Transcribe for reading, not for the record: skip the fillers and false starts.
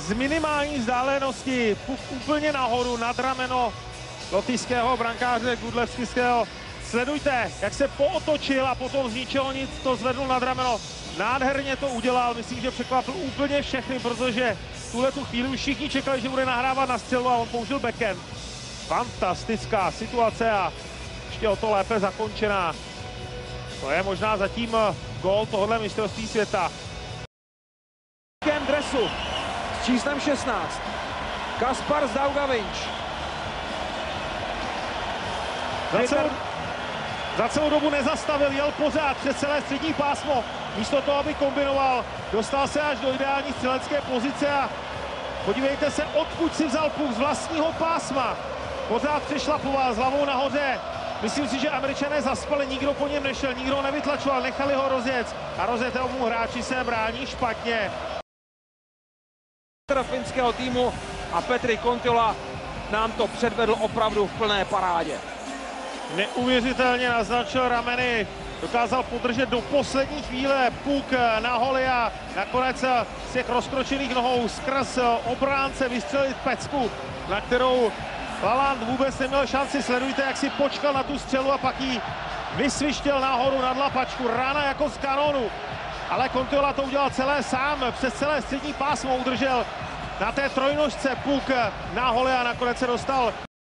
z minimální vzdálenosti, puk úplně nahoru, nad rameno lotyšského brankáře Gudlevského. Sledujte, jak se pootočil a potom z ničeho nic to zvedl nad rameno. Nádherně to udělal, myslím, že překvapil úplně všechny, protože v tuhletu chvíli už všichni čekali, že bude nahrávat na střelu a on použil backhand. Fantastická situace a ještě o to lépe zakončená. To je možná zatím gól tohohle mistrovství světa. V dresu s číslem 16 Kaspar Zdaugavič. Za celou dobu nezastavil, jel pořád přes celé střední pásmo. Místo toho, aby kombinoval, dostal se až do ideální střelecké pozice a podívejte se, odkud si vzal puk z vlastního pásma. Pořád přešlapoval s hlavou nahoře. Myslím si, že Američané zaspali, nikdo po něm nešel, nikdo ho nevytlačoval, nechali ho rozjet a rozjetému hráči se brání špatně. Finského týmu a Petri Kontiola nám to předvedl opravdu v plné parádě. Neuvěřitelně naznačil rameny, dokázal podržet do poslední chvíle puk na holi a nakonec z těch rozkročených nohou skrz obránce vystřelit pecku, na kterou Lalande vůbec neměl šanci. Sledujte, jak si počkal na tu střelu a pak ji vysvištěl nahoru nad lapačku. Rána jako z kanonu. Ale Kontiola to udělal celé sám, přes celé střední pásmo udržel na té trojnožce puk na hole a nakonec se dostal